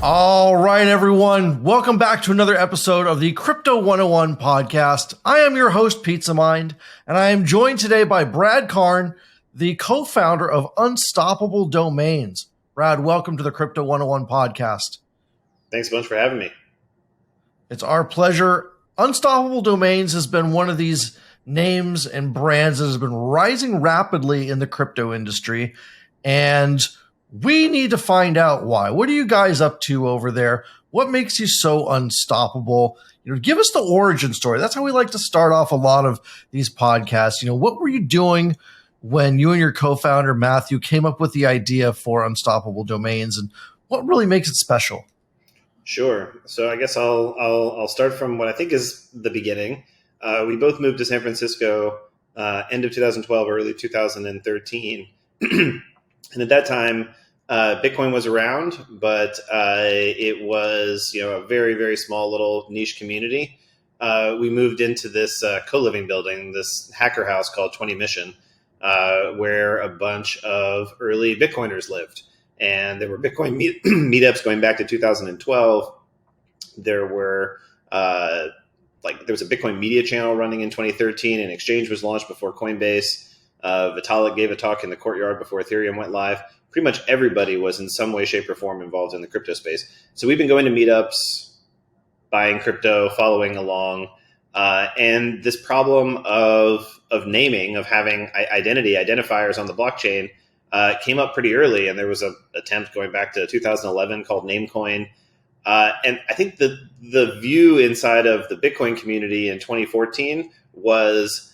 All right, everyone. Welcome back to another episode of the Crypto 101 podcast. I am your host, Pizza Mind, and I am joined today by Brad Karn, the co-founder of Unstoppable Domains. Brad, welcome to the Crypto 101 podcast. Thanks a bunch for having me. It's our pleasure. Unstoppable Domains has been one of these names and brands that has been rising rapidly in the crypto industry, and we need to find out why. What are you guys up to over there? What makes you so unstoppable? Give us the origin story. That's how we like to start off a lot of these podcasts. What were you doing when you and your co-founder Matthew came up with the idea for Unstoppable Domains, and what really makes it special? Sure. So I guess I'll start from what I think is the beginning. We both moved to San Francisco end of 2012, early 2013, and at that time, Bitcoin was around, but it was a very, very small little niche community. We moved into this co-living building, this hacker house called 20 Mission, where a bunch of early Bitcoiners lived. And there were Bitcoin meetups going back to 2012. There were there was a Bitcoin media channel running in 2013. An exchange was launched before Coinbase. Vitalik gave a talk in the courtyard before Ethereum went live. Pretty much everybody was in some way, shape, or form involved in the crypto space. So we've been going to meetups, buying crypto, following along. And this problem of naming, of having identifiers on the blockchain came up pretty early. And there was an attempt going back to 2011 called Namecoin. And I think the view inside of the Bitcoin community in 2014 was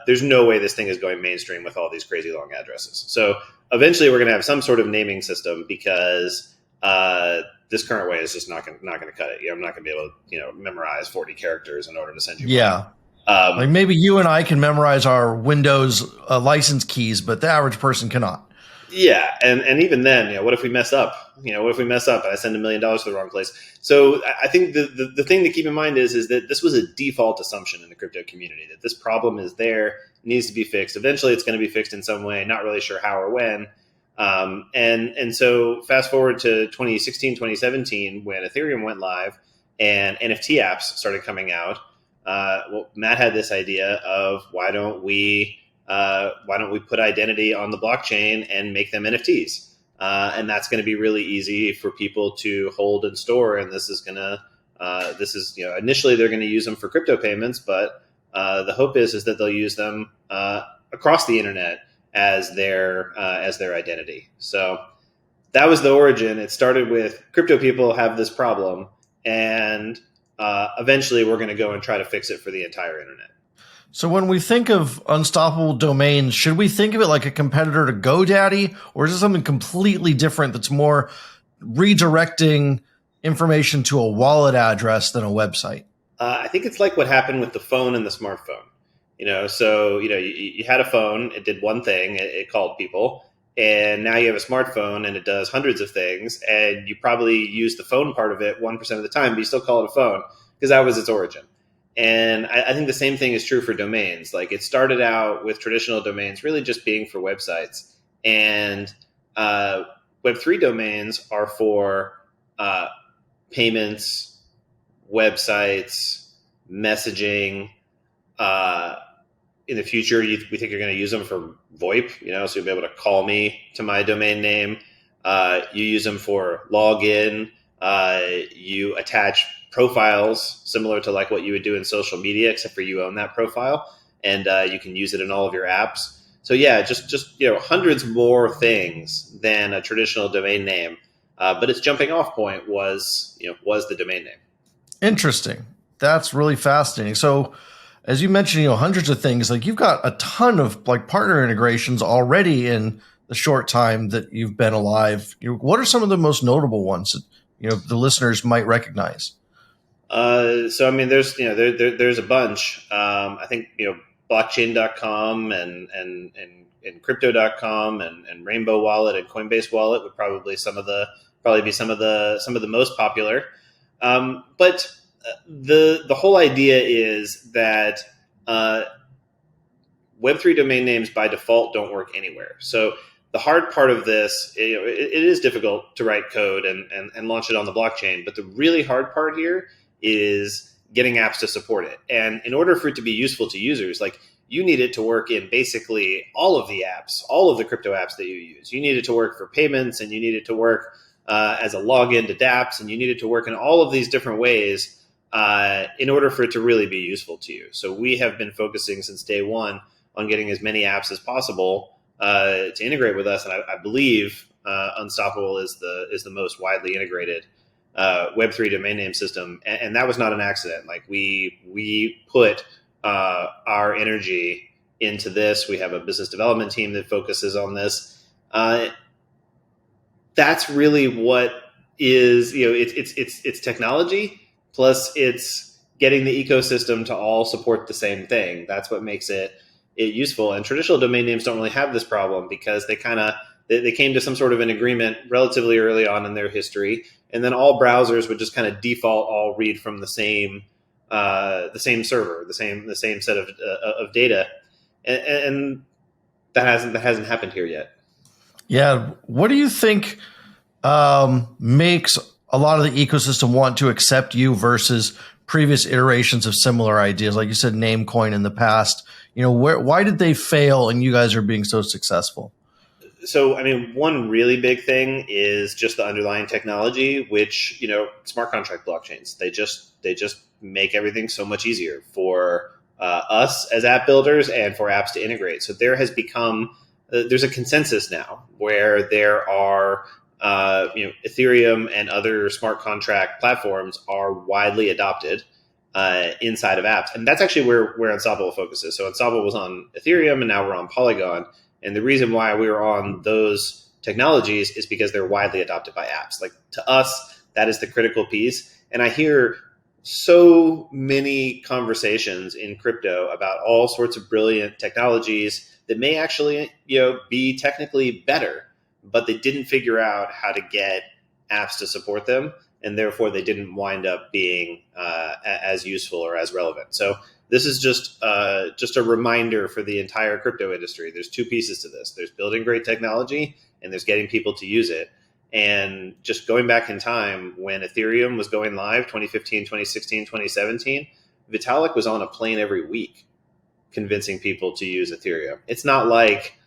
there's no way this thing is going mainstream with all these crazy long addresses. So eventually we're going to have some sort of naming system because this current way is just not going to cut it. I'm not going to be able to memorize 40 characters in order to send you money. Like maybe you and I can memorize our Windows license keys, but the average person cannot. Yeah, and even then, what if we mess up? What if we mess up and I send $1 million to the wrong place? So I think the thing to keep in mind is that this was a default assumption in the crypto community, that this problem is there, needs to be fixed. Eventually, it's going to be fixed in some way, not really sure how or when. And so fast forward to 2016, 2017, when Ethereum went live and NFT apps started coming out. Matt had this idea of why don't we put identity on the blockchain and make them NFTs? And that's going to be really easy for people to hold and store. And this is initially they're going to use them for crypto payments, but the hope is that they'll use them across the internet as their identity. So that was the origin. It started with crypto people have this problem, and eventually we're going to go and try to fix it for the entire internet. So when we think of Unstoppable Domains, should we think of it like a competitor to GoDaddy, or is it something completely different that's more redirecting information to a wallet address than a website? I think it's like what happened with the phone and the smartphone. So you had a phone, it did one thing, it called people, and now you have a smartphone and it does hundreds of things, and you probably use the phone part of it 1% of the time, but you still call it a phone because that was its origin. And I think the same thing is true for domains. Like, it started out with traditional domains really just being for websites. And Web3 domains are for payments, websites, messaging. In the future, we think you're going to use them for VoIP, so you'll be able to call me to my domain name. You use them for login. You attach profiles similar to like what you would do in social media, except for you own that profile, and you can use it in all of your apps. So yeah, just hundreds more things than a traditional domain name, but its jumping off point was the domain name. Interesting. That's really fascinating. So as you mentioned, hundreds of things, like you've got a ton of like partner integrations already in the short time that you've been alive. What are some of the most notable ones that the listeners might recognize? So I mean, there's there's a bunch. I think blockchain.com and crypto.com and Rainbow Wallet and Coinbase Wallet would probably be some of the most popular. But the whole idea is that Web3 domain names by default don't work anywhere. So the hard part of this, it is difficult to write code and launch it on the blockchain. But the really hard part here is getting apps to support it. And in order for it to be useful to users, like you need it to work in basically all of the apps, all of the crypto apps that you use. You need it to work for payments, and you need it to work as a login to dApps, and you need it to work in all of these different ways in order for it to really be useful to you. So we have been focusing since day one on getting as many apps as possible to integrate with us. And I believe Unstoppable is the most widely integrated Web3 domain name system. And that was not an accident. Like we put our energy into this. We have a business development team that focuses on this. That's really what is, it's technology, plus it's getting the ecosystem to all support the same thing. That's what makes it useful. And traditional domain names don't really have this problem because they came to some sort of an agreement relatively early on in their history, and then all browsers would just kind of default all read from the same server, the same set of data, and that hasn't happened here yet. Yeah, what do you think makes a lot of the ecosystem want to accept you versus previous iterations of similar ideas? Like you said, Namecoin in the past. Why did they fail, and you guys are being so successful? So, I mean, one really big thing is just the underlying technology, which, smart contract blockchains, they just make everything so much easier for us as app builders and for apps to integrate. So there has become, there's a consensus now where there are, Ethereum and other smart contract platforms are widely adopted inside of apps. And that's actually where Unstoppable focuses. So Unstoppable was on Ethereum, and now we're on Polygon. And the reason why we were on those technologies is because they're widely adopted by apps. Like, to us, that is the critical piece. And I hear so many conversations in crypto about all sorts of brilliant technologies that may actually, be technically better, but they didn't figure out how to get apps to support them, and therefore they didn't wind up being as useful or as relevant. So this is just a reminder for the entire crypto industry. There's two pieces to this. There's building great technology, and there's getting people to use it. And just going back in time, when Ethereum was going live, 2015, 2016, 2017, Vitalik was on a plane every week convincing people to use Ethereum. It's not like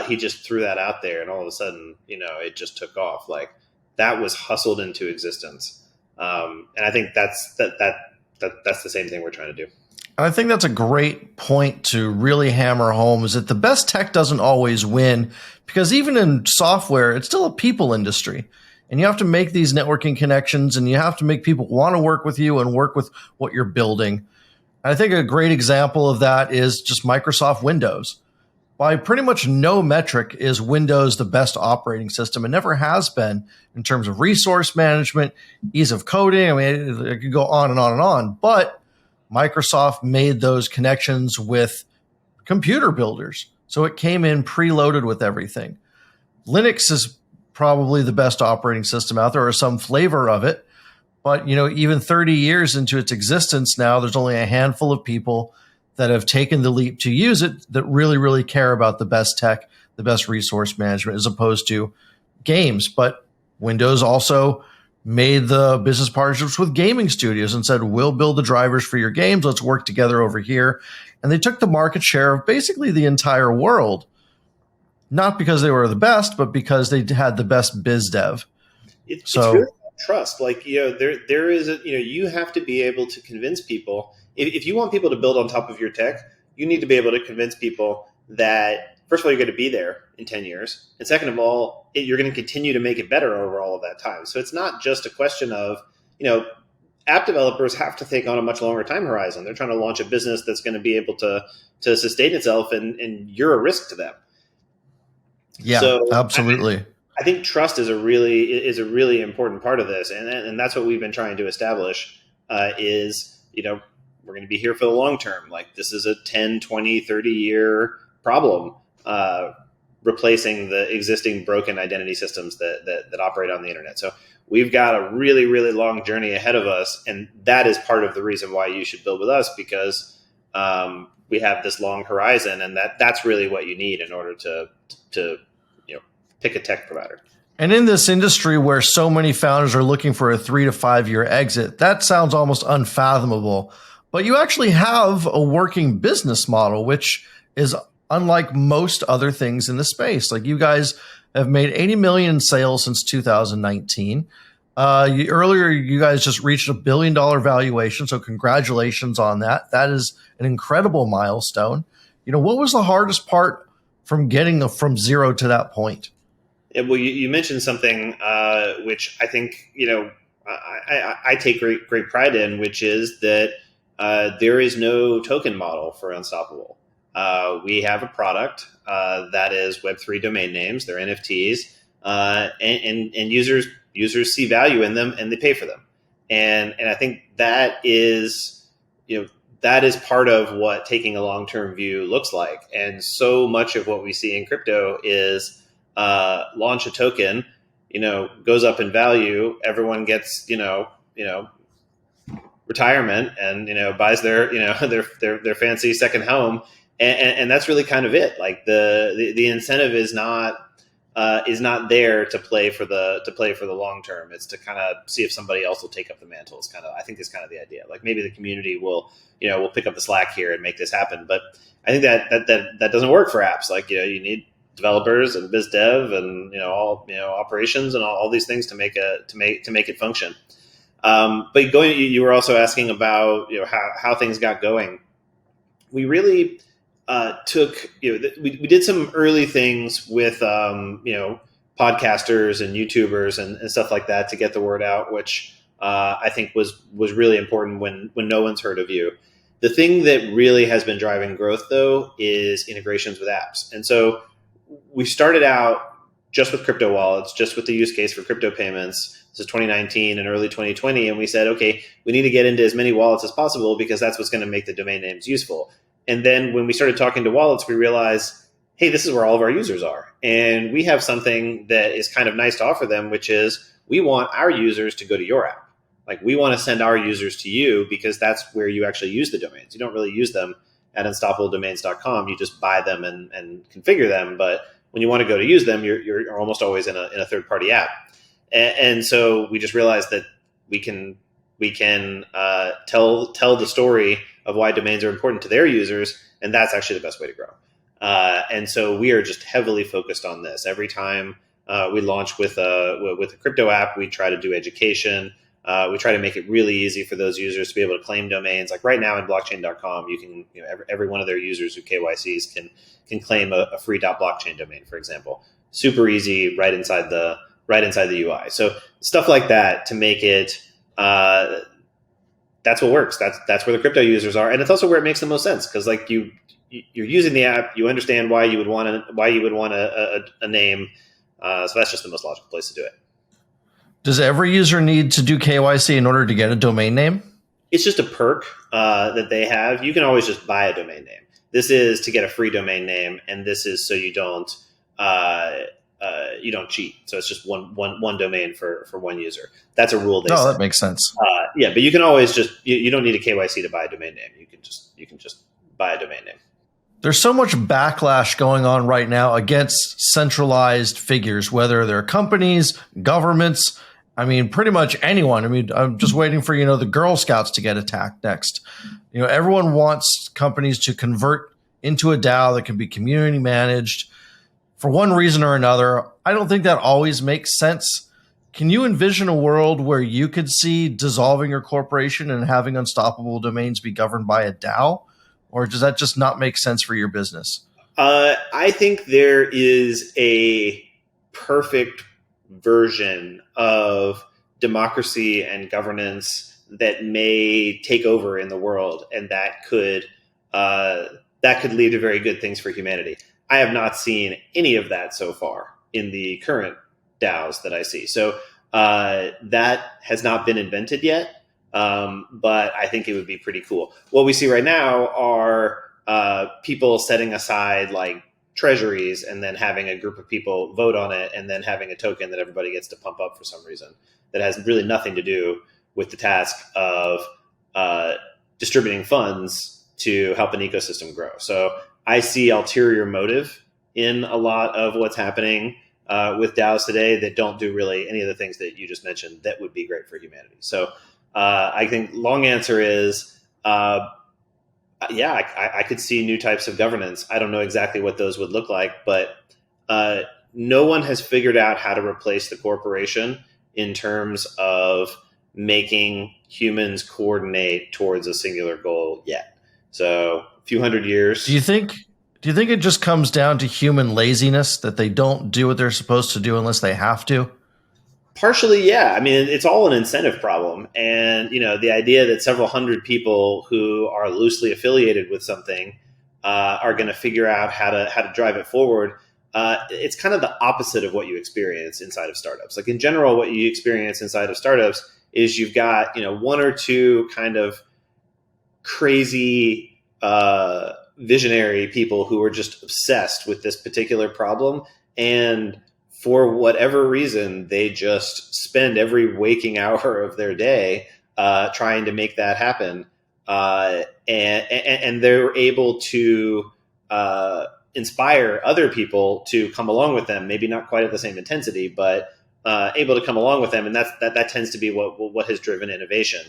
he just threw that out there and all of a sudden, it just took off. Like, that was hustled into existence. And I think that's the same thing we're trying to do. I think that's a great point to really hammer home, is that the best tech doesn't always win, because even in software, it's still a people industry. And you have to make these networking connections, and you have to make people want to work with you and work with what you're building. I think a great example of that is just Microsoft Windows. By pretty much no metric is Windows the best operating system. It never has been in terms of resource management, ease of coding. I mean, it could go on and on and on. But Microsoft made those connections with computer builders. So it came in preloaded with everything. Linux is probably the best operating system out there, or some flavor of it. But, even 30 years into its existence now, there's only a handful of people that have taken the leap to use it that really, really care about the best tech, the best resource management, as opposed to games. But Windows also made the business partnerships with gaming studios and said, we'll build the drivers for your games. Let's work together over here. And they took the market share of basically the entire world, not because they were the best, but because they had the best biz dev. It's really trust. Like, there is you have to be able to convince people. If you want people to build on top of your tech, you need to be able to convince people that, first of all, you're going to be there in 10 years. And second of all, you're going to continue to make it better over all of that time. So it's not just a question of, app developers have to think on a much longer time horizon. They're trying to launch a business that's going to be able to sustain itself, and you're a risk to them. Yeah, so, absolutely. I think trust is a really important part of this. And that's what we've been trying to establish is, we're going to be here for the long term. Like, this is a 10, 20, 30 year problem, replacing the existing broken identity systems that operate on the internet. So we've got a really, really long journey ahead of us. And that is part of the reason why you should build with us, because we have this long horizon, and that's really what you need in order to pick a tech provider. And in this industry where so many founders are looking for a 3 to 5 year exit, that sounds almost unfathomable. But you actually have a working business model, which is unlike most other things in the space. Like, you guys have made 80 million in sales since 2019. Earlier, you guys just reached $1 billion valuation. So congratulations on that. That is an incredible milestone. What was the hardest part from getting from zero to that point? Yeah, well, you mentioned something which I think I take great pride in, which is that there is no token model for Unstoppable. We have a product that is Web3 domain names; they're NFTs, and users see value in them and they pay for them, and I think that is part of what taking a long-term view looks like. And so much of what we see in crypto is launch a token, goes up in value. Everyone gets, retirement and, buys their, their fancy second home. And that's really kind of it. Like the incentive is not there to play for the long term. It's to kind of see if somebody else will take up the mantle. I think is kind of the idea. Like, maybe the community will pick up the slack here and make this happen. But I think that doesn't work for apps. Like, you need developers and biz dev and operations and all these things to make it function. But you were also asking about how things got going. We really we did some early things with podcasters and YouTubers and stuff like that to get the word out, which I think was really important when no one's heard of you. The thing that really has been driving growth, though, is integrations with apps. And so we started out just with crypto wallets, just with the use case for crypto payments. This is 2019 and early 2020. And we said, okay, we need to get into as many wallets as possible because that's what's going to make the domain names useful. And then when we started talking to wallets, we realized, hey, this is where all of our users are. And we have something that is kind of nice to offer them, which is we want our users to go to your app. Like, we want to send our users to you because that's where you actually use the domains. You don't really use them at unstoppabledomains.com. You just buy them and configure them. But when you want to go to use them, you're almost always in a third-party app. And so we just realized that we can tell the story of why domains are important to their users, and that's actually the best way to grow. And so we are just heavily focused on this. Every time we launch with a crypto app, we try to do education. We try to make it really easy for those users to be able to claim domains. Like, right now in blockchain.com, you can, every one of their users who KYCs can claim a free .blockchain domain, for example. Super easy, right inside the UI. So stuff like that to make it. That's what works. That's where the crypto users are, and it's also where it makes the most sense, because like you're using the app, you understand why you would want a name. So that's just the most logical place to do it. Does every user need to do KYC in order to get a domain name? It's just a perk that they have. You can always just buy a domain name. This is to get a free domain name, and this is so you don't cheat. So it's just one domain for one user. That's a rule. No, that makes sense. Yeah, but you can always just you don't need a KYC to buy a domain name. You can just buy a domain name. There's so much backlash going on right now against centralized figures, whether they're companies, governments. I mean, pretty much anyone. I mean, I'm just waiting for, the Girl Scouts to get attacked next. Everyone wants companies to convert into a DAO that can be community managed for one reason or another. I don't think that always makes sense. Can you envision a world where you could see dissolving your corporation and having Unstoppable Domains be governed by a DAO? Or does that just not make sense for your business? I think there is a perfect version of democracy and governance that may take over in the world, and that could lead to very good things for humanity. I have not seen any of that so far in the current DAOs that I see. So that has not been invented yet, but I think it would be pretty cool. What we see right now are people setting aside like treasuries and then having a group of people vote on it and then having a token that everybody gets to pump up for some reason that has really nothing to do with the task of distributing funds to help an ecosystem grow. So I see ulterior motive in a lot of what's happening with DAOs today that don't do really any of the things that you just mentioned that would be great for humanity. So I think long answer is, I could see new types of governance. I don't know exactly what those would look like, but no one has figured out how to replace the corporation in terms of making humans coordinate towards a singular goal yet. So a few hundred years. Do you think it just comes down to human laziness, that they don't do what they're supposed to do unless they have to? Partially, yeah. I mean, it's all an incentive problem. And, the idea that several hundred people who are loosely affiliated with something are going to figure out how to drive it forward, it's kind of the opposite of what you experience inside of startups. Like in general, what you experience inside of startups is you've got, one or two kind of crazy visionary people who are just obsessed with this particular problem, and for whatever reason, they just spend every waking hour of their day trying to make that happen. And they're able to inspire other people to come along with them, maybe not quite at the same intensity, but able to come along with them. And that tends to be what has driven innovation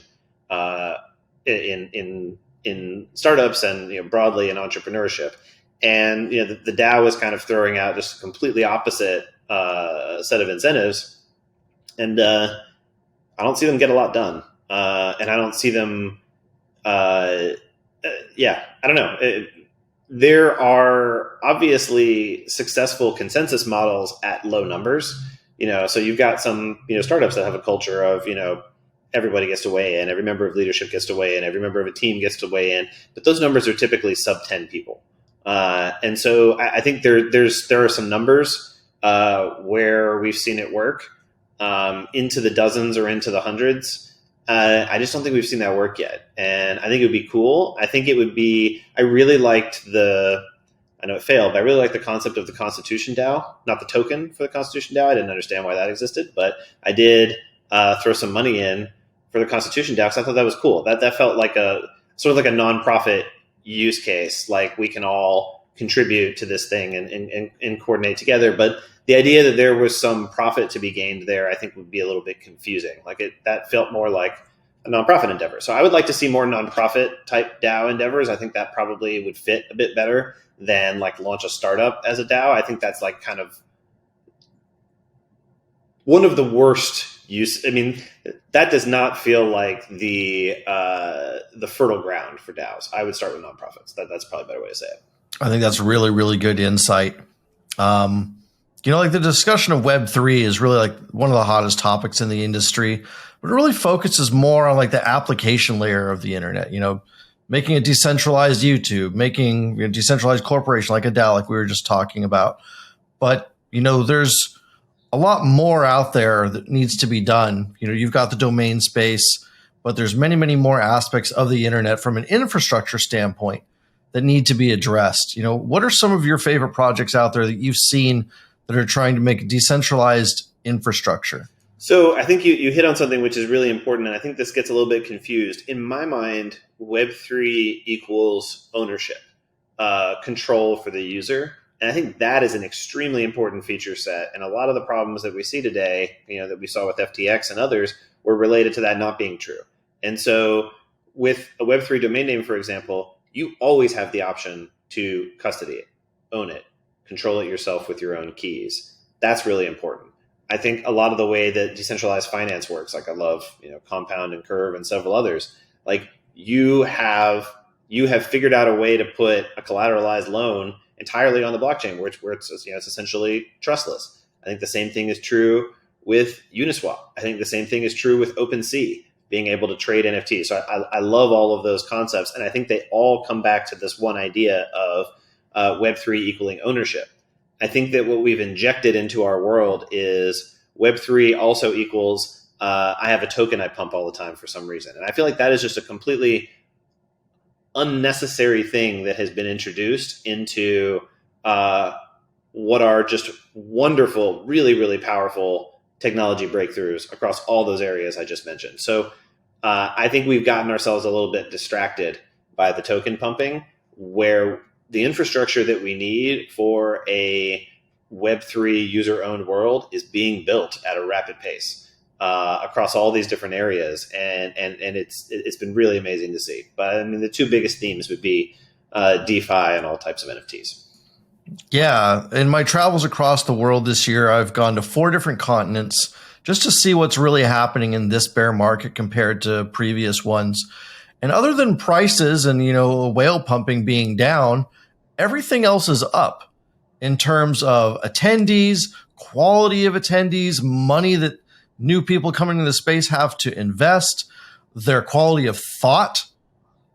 in startups and broadly in entrepreneurship. And the DAO is kind of throwing out just a completely opposite set of incentives, and I don't see them get a lot done, and I don't see them. I don't know. There are obviously successful consensus models at low numbers. So you've got some startups that have a culture of everybody gets to weigh in, every member of leadership gets to weigh in, every member of a team gets to weigh in, but those numbers are typically sub 10 people. And so I think there are some numbers where we've seen it work into the dozens or into the hundreds. I just don't think we've seen that work yet. And I think it would be cool. I think it would be, I really liked I know it failed, but I really liked the concept of the Constitution DAO, not the token for the Constitution DAO. I didn't understand why that existed, but I did throw some money in for the Constitution DAO because I thought that was cool. That felt like a sort of like a nonprofit use case, like we can all contribute to this thing and coordinate together. But the idea that there was some profit to be gained there, I think would be a little bit confusing. That felt more like a nonprofit endeavor. So I would like to see more nonprofit type DAO endeavors. I think that probably would fit a bit better than like launch a startup as a DAO. I think that's like kind of one of the worst use. I mean, that does not feel like the fertile ground for DAOs. I would start with nonprofits. That's probably a better way to say it. I think that's really, really good insight. Like the discussion of Web3 is really like one of the hottest topics in the industry, but it really focuses more on like the application layer of the internet, making a decentralized YouTube, making a decentralized corporation like a DAO, like we were just talking about. But, there's a lot more out there that needs to be done. You've got the domain space, but there's many, many more aspects of the internet from an infrastructure standpoint that need to be addressed. What are some of your favorite projects out there that you've seen that are trying to make a decentralized infrastructure? So I think you hit on something which is really important, and I think this gets a little bit confused. In my mind, Web3 equals ownership, control for the user. And I think that is an extremely important feature set. And a lot of the problems that we see today, that we saw with FTX and others, were related to that not being true. And so with a Web3 domain name, for example, you always have the option to custody it, own it, control it yourself with your own keys. That's really important. I think a lot of the way that decentralized finance works, like I love, Compound and Curve and several others, like you have figured out a way to put a collateralized loan entirely on the blockchain, where it's essentially trustless. I think the same thing is true with Uniswap. I think the same thing is true with OpenSea, being able to trade NFTs. So I love all of those concepts, and I think they all come back to this one idea of Web3 equaling ownership. I think that what we've injected into our world is Web3 also equals I have a token I pump all the time for some reason. And I feel like that is just a completely unnecessary thing that has been introduced into what are just wonderful, really, really powerful technology breakthroughs across all those areas I just mentioned. So I think we've gotten ourselves a little bit distracted by the token pumping, where the infrastructure that we need for a Web3 user-owned world is being built at a rapid pace across all these different areas, and it's been really amazing to see. But I mean, the two biggest themes would be DeFi and all types of NFTs. Yeah, in my travels across the world this year, I've gone to 4 different continents just to see what's really happening in this bear market compared to previous ones. And other than prices and, whale pumping being down, everything else is up in terms of attendees, quality of attendees, money that new people coming into the space have to invest, their quality of thought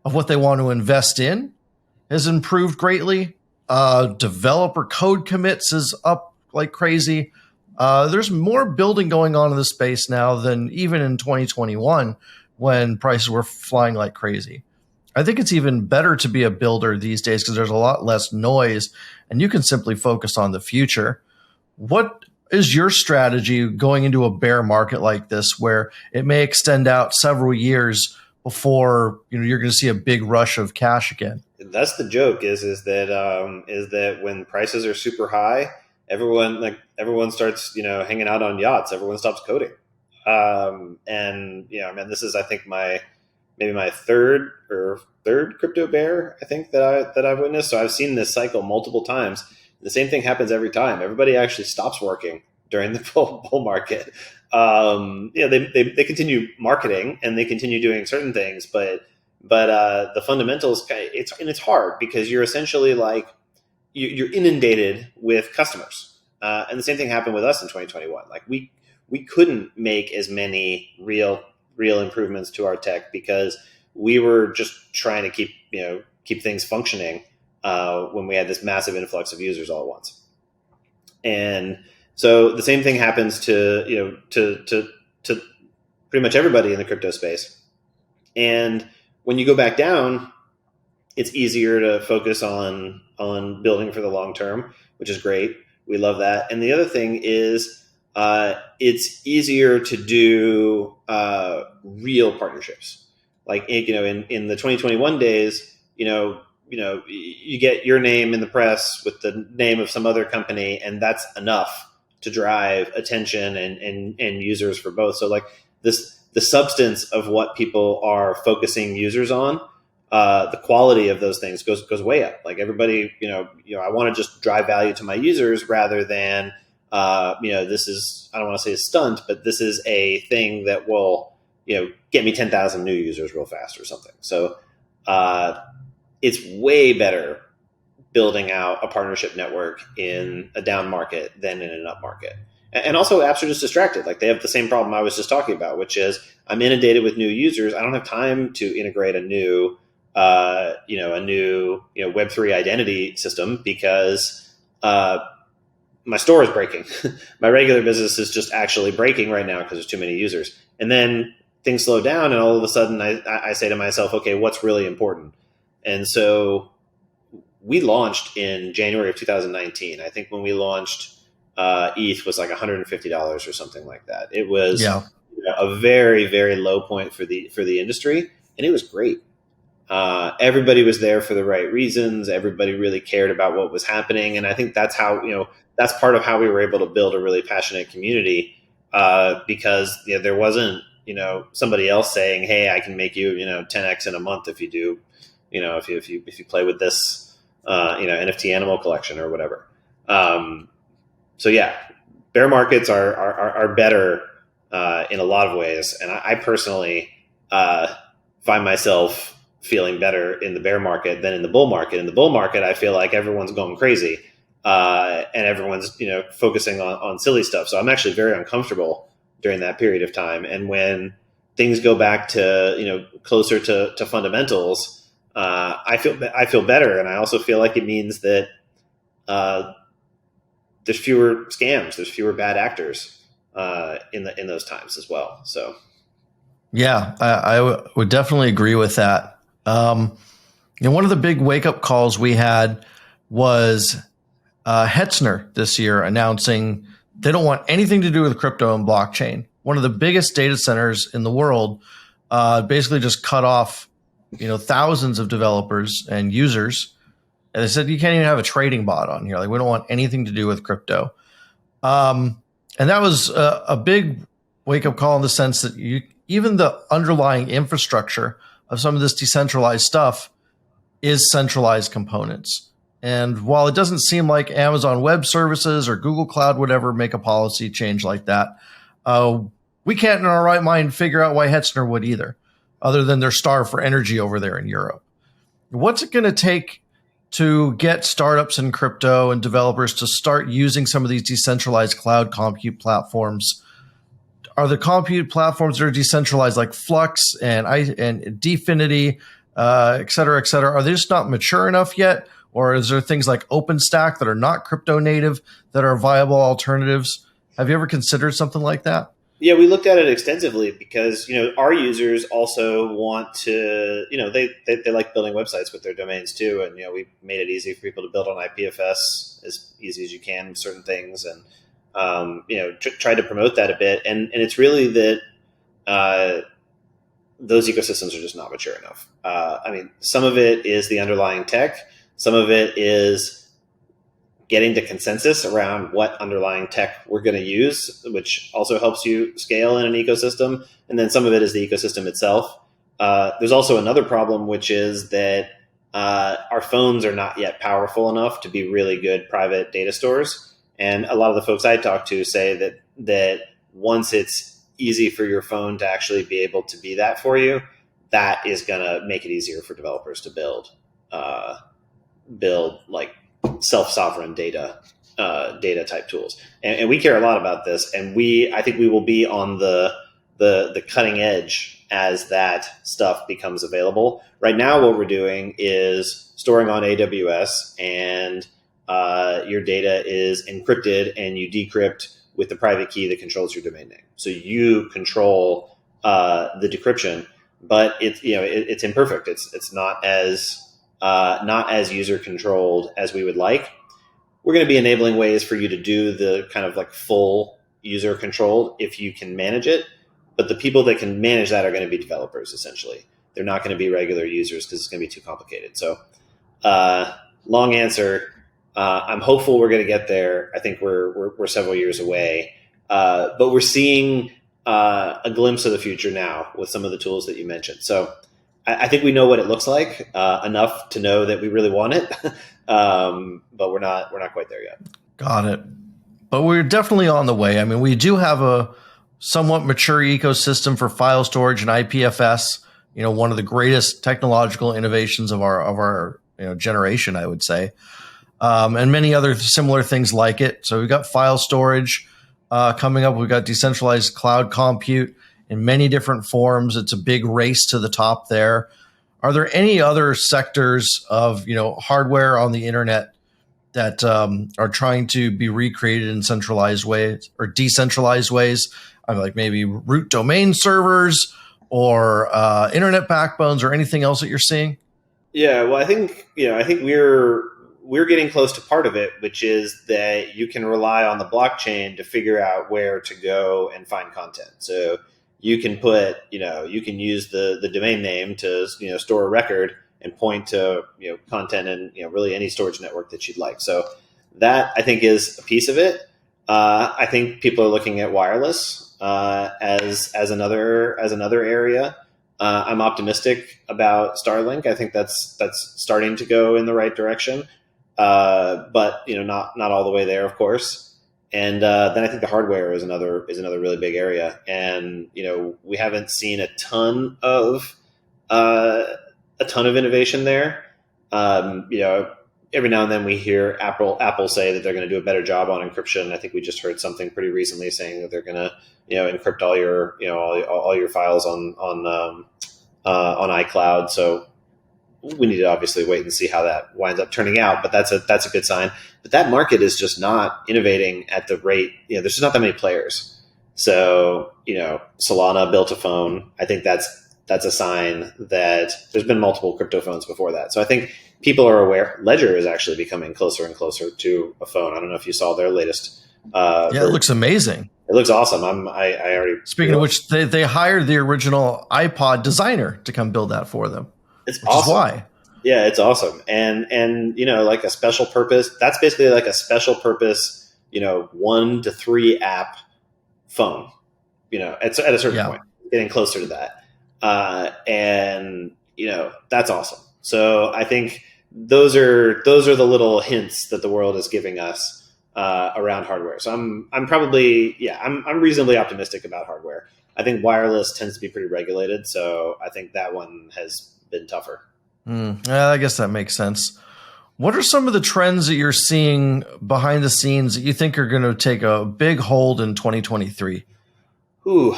of what they want to invest in has improved greatly. Developer code commits is up like crazy. There's more building going on in the space now than even in 2021 when prices were flying like crazy. I think it's even better to be a builder these days because there's a lot less noise and you can simply focus on the future. What is your strategy going into a bear market like this where it may extend out several years before you're going to see a big rush of cash again? That's the joke is that when prices are super high, everyone starts hanging out on yachts. Everyone stops coding, and this is I think maybe my third crypto bear I think that I've witnessed. So I've seen this cycle multiple times. The same thing happens every time. Everybody actually stops working during the bull market. They continue marketing and they continue doing certain things, but the fundamentals, it's hard because you're essentially like you're inundated with customers, and the same thing happened with us in 2021. Like we couldn't make as many real improvements to our tech because we were just trying to keep things functioning when we had this massive influx of users all at once. And so the same thing happens to pretty much everybody in the crypto space. And when you go back down, it's easier to focus on building for the long term, which is great. We love that. And the other thing is it's easier to do real partnerships. Like in the 2021 days, you get your name in the press with the name of some other company, and that's enough to drive attention and users for both. So like the substance of what people are focusing users on, the quality of those things goes way up. Like everybody, I want to just drive value to my users rather than, this is, I don't want to say a stunt, but this is a thing that will, get me 10,000 new users real fast or something. So it's way better building out a partnership network in a down market than in an up market. And also apps are just distracted. Like they have the same problem I was just talking about, which is I'm inundated with new users. I don't have time to integrate a new Web3 identity system because my store is breaking. My regular business is just actually breaking right now because there's too many users. And then things slow down and all of a sudden I say to myself, okay, what's really important? And so we launched in January of 2019. I think when we launched, ETH was like $150 or something like that. It was a very, very low point for the industry, and it was great. Everybody was there for the right reasons. Everybody really cared about what was happening, and I think that's how that's part of how we were able to build a really passionate community because there wasn't somebody else saying, "Hey, I can make you 10x in a month if you do if you play with this NFT animal collection or whatever." So yeah, bear markets are better in a lot of ways, and I personally find myself feeling better in the bear market than in the bull market. In the bull market, I feel like everyone's going crazy and everyone's focusing on silly stuff. So I'm actually very uncomfortable during that period of time. And when things go back to closer to fundamentals, I feel better, and I also feel like it means that there's fewer scams, there's fewer bad actors in those times as well. So, yeah, I would definitely agree with that. One of the big wake up calls we had was Hetzner this year announcing they don't want anything to do with crypto and blockchain. One of the biggest data centers in the world basically just cut off thousands of developers and users And they said, you can't even have a trading bot on here. Like, we don't want anything to do with crypto. And that was a big wake up call in the sense that even the underlying infrastructure of some of this decentralized stuff is centralized components. And while it doesn't seem like Amazon Web Services or Google Cloud would ever make a policy change like that, we can't in our right mind figure out why Hetzner would either, other than they're starved for energy over there in Europe. What's it going to take to get startups in crypto and developers to start using some of these decentralized cloud compute platforms? Are the compute platforms that are decentralized like Flux and Dfinity, et cetera, are they just not mature enough yet? Or is there things like OpenStack that are not crypto native that are viable alternatives? Have you ever considered something like that? Yeah, we looked at it extensively because, our users also want to, they like building websites with their domains too. And, we made it easy for people to build on IPFS as easy as you can, certain things. And, try to promote that a bit. And it's really that those ecosystems are just not mature enough. Some of it is the underlying tech. Some of it is getting to consensus around what underlying tech we're going to use, which also helps you scale in an ecosystem. And then some of it is the ecosystem itself. There's also another problem, which is that our phones are not yet powerful enough to be really good private data stores. And a lot of the folks I talk to say that once it's easy for your phone to actually be able to be that for you, that is going to make it easier for developers to build like self-sovereign data type tools. And we care a lot about this. And I think we will be on the cutting edge as that stuff becomes available. Right now, what we're doing is storing on AWS, and your data is encrypted, and you decrypt with the private key that controls your domain name. So you control the decryption, but it's imperfect. It's not as user controlled as we would like. We're going to be enabling ways for you to do the kind of like full user controlled if you can manage it. But the people that can manage that are going to be developers, essentially. They're not going to be regular users because it's going to be too complicated. So long answer. I'm hopeful we're going to get there. I think we're several years away. But we're seeing a glimpse of the future now with some of the tools that you mentioned. So I think we know what it looks like enough to know that we really want it, but we're not quite there yet. Got it. But we're definitely on the way. We do have a somewhat mature ecosystem for file storage and IPFS. One of the greatest technological innovations of our generation, I would say, and many other similar things like it. So we've got file storage coming up. We've got decentralized cloud compute in many different forms. It's a big race to the top there. Are there any other sectors of hardware on the internet that are trying to be recreated in centralized ways or decentralized ways? Like maybe root domain servers or internet backbones or anything else that you're seeing? Yeah, well, I think we're getting close to part of it, which is that you can rely on the blockchain to figure out where to go and find content. So you can you can use the domain name to store a record and point to content and really any storage network that you'd like. So that, I think, is a piece of it. I think people are looking at wireless as another area. I'm optimistic about Starlink. I think that's starting to go in the right direction, but not all the way there, of course. And then I think the hardware is another really big area, and we haven't seen a ton of innovation there. Every now and then we hear Apple say that they're going to do a better job on encryption. I think we just heard something pretty recently saying that they're going to encrypt all your all your files on iCloud. So we need to obviously wait and see how that winds up turning out, but that's a good sign. But that market is just not innovating at the rate, there's just not that many players. So, Solana built a phone. I think that's a sign that there's been multiple crypto phones before that. So I think people are aware. Ledger is actually becoming closer and closer to a phone. I don't know if you saw their latest. It looks amazing. It looks awesome. I already. Speaking of which, they hired the original iPod designer to come build that for them. It's awesome. Is why. Yeah, it's awesome. And like a special purpose, that's basically like a special purpose, 1 to 3 app phone, at a certain Yeah. point, getting closer to that. And that's awesome. So I think those are the little hints that the world is giving us around hardware. So I'm probably, I'm reasonably optimistic about hardware. I think wireless tends to be pretty regulated, so I think that one has been tougher. Yeah, I guess that makes sense. What are some of the trends that you're seeing behind the scenes that you think are going to take a big hold in 2023? Ooh,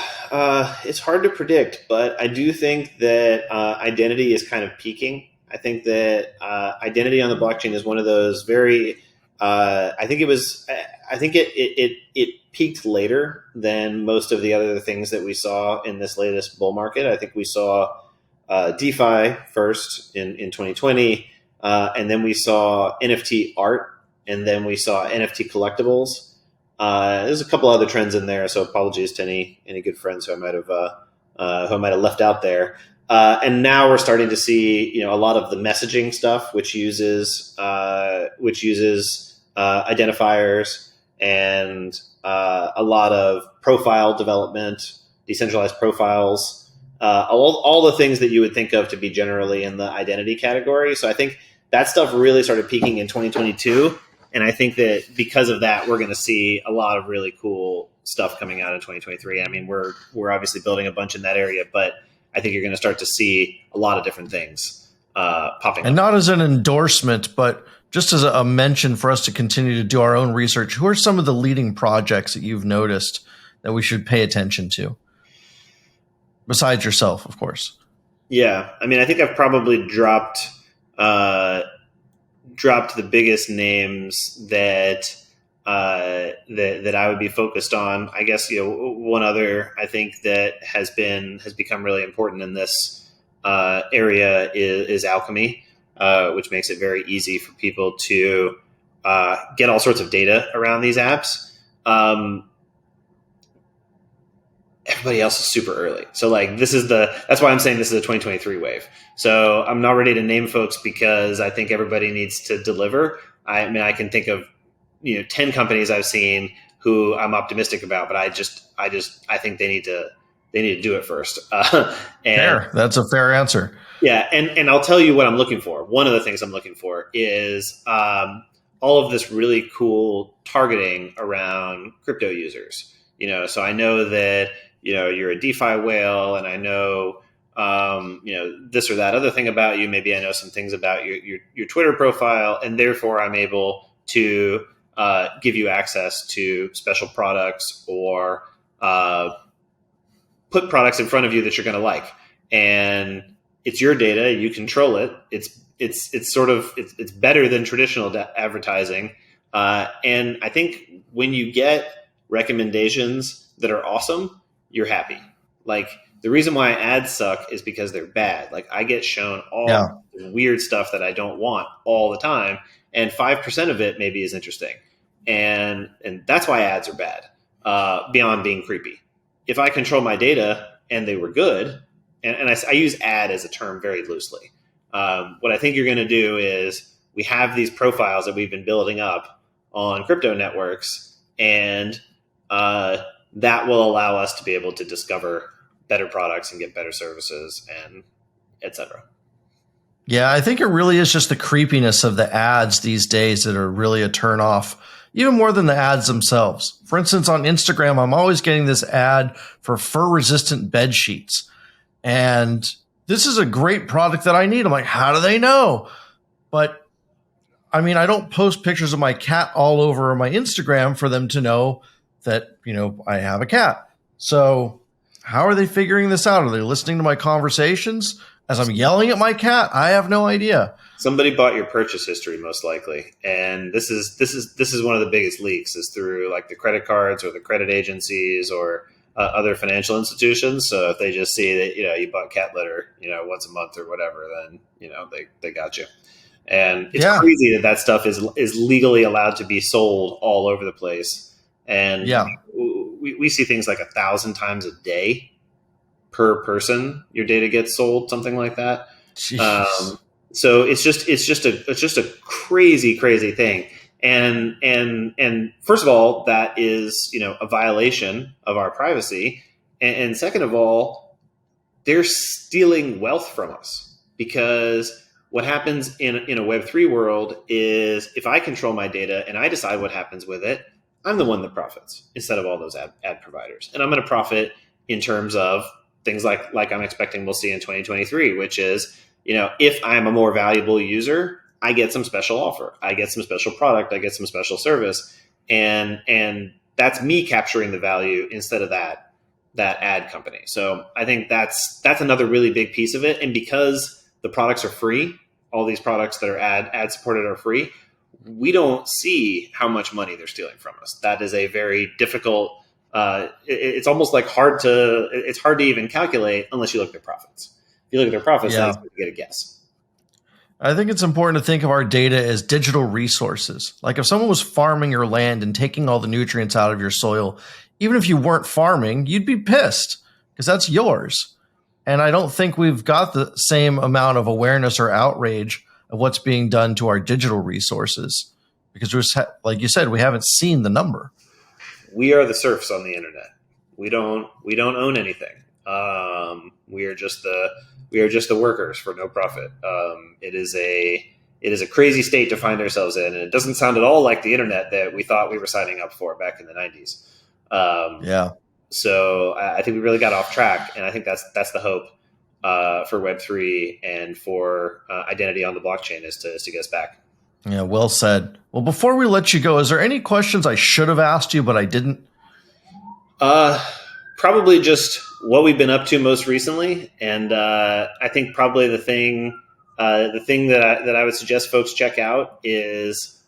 it's hard to predict, but I do think that identity is kind of peaking. I think that identity on the blockchain is one of those very. I think it was. I think it peaked later than most of the other things that we saw in this latest bull market. I think we saw DeFi first in 2020, and then we saw NFT art, and then we saw NFT collectibles. There's a couple other trends in there, so apologies to any good friends who I might have left out there. And now we're starting to see a lot of the messaging stuff, which uses identifiers and a lot of profile development, decentralized profiles, all the things that you would think of to be generally in the identity category. So I think that stuff really started peaking in 2022. And I think that because of that, we're going to see a lot of really cool stuff coming out in 2023. I mean, we're obviously building a bunch in that area, but I think you're going to start to see a lot of different things popping up. And not as an endorsement, but just as a mention for us to continue to do our own research. Who are some of the leading projects that you've noticed that we should pay attention to? Besides yourself, of course. Yeah. I mean, I think I've probably dropped the biggest names that I would be focused on. I guess one other I think that has become really important in this area is alchemy, which makes it very easy for people to get all sorts of data around these apps. Everybody else is super early. So that's why I'm saying this is a 2023 wave. So I'm not ready to name folks because I think everybody needs to deliver. I mean, I can think of 10 companies I've seen who I'm optimistic about, but I think they need to do it first. Fair. That's a fair answer. Yeah, and I'll tell you what I'm looking for. One of the things I'm looking for is all of this really cool targeting around crypto users. So I know that you're a DeFi whale, and I know this or that other thing about you. Maybe I know some things about your Twitter profile, and therefore I'm able to give you access to special products or put products in front of you that you're going to like. And it's your data, you control it. It's better than traditional advertising. And I think when you get recommendations that are awesome, you're happy. Like, the reason why ads suck is because they're bad. Like, I get shown all weird stuff that I don't want all the time, and 5% of it maybe is interesting. And that's why ads are bad, beyond being creepy. If I control my data and they were good, and I use ad as a term very loosely, what I think you're going to do is we have these profiles that we've been building up on crypto networks, and that will allow us to be able to discover better products and get better services, and et cetera. Yeah, I think it really is just the creepiness of the ads these days that are really a turnoff, even more than the ads themselves. For instance, on Instagram, I'm always getting this ad for fur-resistant bed sheets. And this is a great product that I need. I'm like, how do they know? But I mean, I don't post pictures of my cat all over my Instagram for them to know that, I have a cat. So how are they figuring this out? Are they listening to my conversations as I'm yelling at my cat? I have no idea. Somebody bought your purchase history, most likely. And this is one of the biggest leaks, is through like the credit cards or the credit agencies or other financial institutions. So if they just see that, you bought cat litter, once a month or whatever, then, they got you. And it's crazy that stuff is legally allowed to be sold all over the place. And we see things like 1,000 times a day per person your data gets sold, something like that. So it's just a crazy thing. And first of all, that is, a violation of our privacy. And second of all, they're stealing wealth from us, because what happens in a Web3 world is, if I control my data and I decide what happens with it, I'm the one that profits instead of all those ad providers. And I'm going to profit in terms of things like I'm expecting we'll see in 2023, which is, if I'm a more valuable user, I get some special offer, I get some special product, I get some special service, and that's me capturing the value instead of that ad company. So I think that's another really big piece of it. And because the products are free, all these products that are ad supported are free, we don't see how much money they're stealing from us. That is a very difficult. It's almost like hard to even calculate unless you look at their profits. If you look at their profits, then it's going to get a guess. I think it's important to think of our data as digital resources. Like if someone was farming your land and taking all the nutrients out of your soil, even if you weren't farming, you'd be pissed because that's yours. And I don't think we've got the same amount of awareness or outrage of what's being done to our digital resources, because like you said, we haven't seen the number. We are the serfs on the internet. We don't own anything. We are just the workers for no profit. It is a crazy state to find ourselves in, and it doesn't sound at all like the internet that we thought we were signing up for back in the 90s. So I think we really got off track, and I think that's the hope for Web3 and for identity on the blockchain is to get us back. Yeah, well said. Well, before we let you go, is there any questions I should have asked you but I didn't? Probably just what we've been up to most recently, and I think probably the thing that I would suggest folks check out is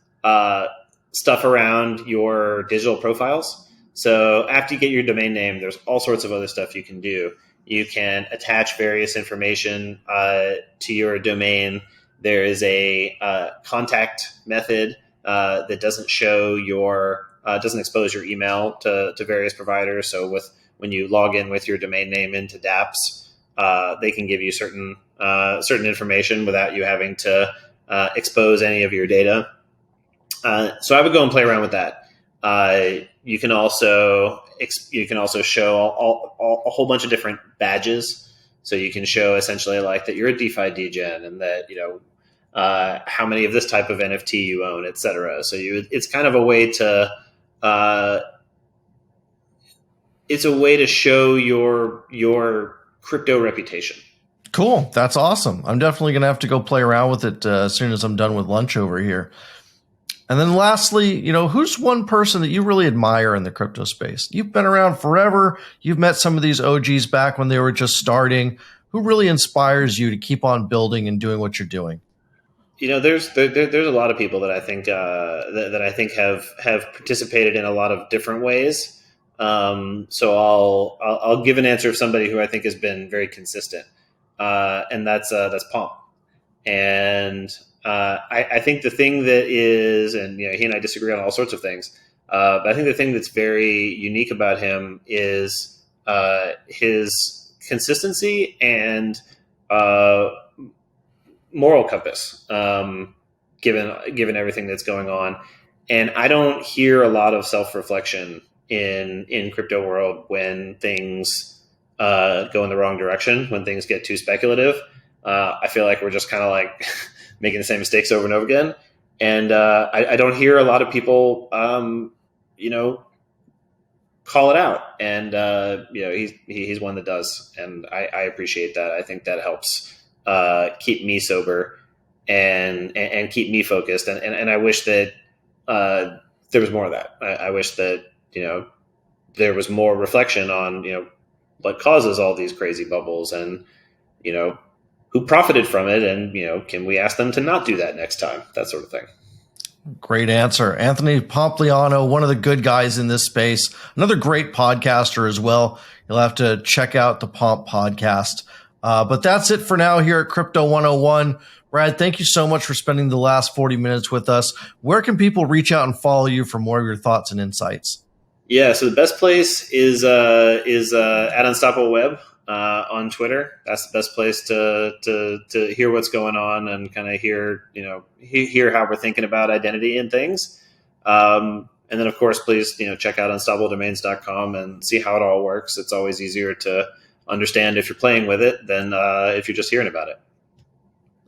stuff around your digital profiles. So after you get your domain name, there's all sorts of other stuff you can do. You can attach various information to your domain. There is a contact method that doesn't expose your email to various providers. So when you log in with your domain name into dApps, they can give you certain information without you having to expose any of your data. So I would go and play around with that. You can also show a whole bunch of different badges. So you can show essentially like that you're a DeFi degen, and that how many of this type of NFT you own, et cetera. So it's kind of a way to show your crypto reputation. Cool. That's awesome. I'm definitely going to have to go play around with it as soon as I'm done with lunch over here. And then lastly, who's one person that you really admire in the crypto space? You've been around forever. You've met some of these OGs back when they were just starting. Who really inspires you to keep on building and doing what you're doing? There's a lot of people that I think that I think have participated in a lot of different ways. So I'll give an answer of somebody who I think has been very consistent, and that's Pomp. And I think the thing that is, and he and I disagree on all sorts of things, but I think the thing that's very unique about him is his consistency and moral compass, given everything that's going on. And I don't hear a lot of self-reflection in crypto world when things go in the wrong direction, when things get too speculative. I feel like we're just kind of like making the same mistakes over and over again. And I don't hear a lot of people, call it out. And, he's one that does. And I appreciate that. I think that helps keep me sober and keep me focused. And I wish that there was more of that. I wish that, there was more reflection on, what causes all these crazy bubbles and, who profited from it, and can we ask them to not do that next time? That sort of thing. Great answer. Anthony Pompliano, one of the good guys in this space, another great podcaster as well. You'll have to check out the Pomp podcast. But that's it for now here at Crypto 101. Brad, thank you so much for spending the last 40 minutes with us. Where can people reach out and follow you for more of your thoughts and insights? Yeah, so the best place is at Unstoppable Web on Twitter. That's the best place to hear what's going on and kind of hear how we're thinking about identity and things. And then, of course, please check out unstoppabledomains.com and see how it all works. It's always easier to understand if you're playing with it than if you're just hearing about it.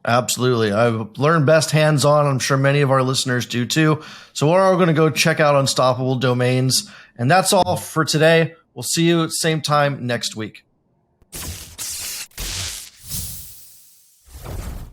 Absolutely. I've learned best hands-on. I'm sure many of our listeners do too. So we're all going to go check out Unstoppable Domains. And that's all for today. We'll see you at the same time next week.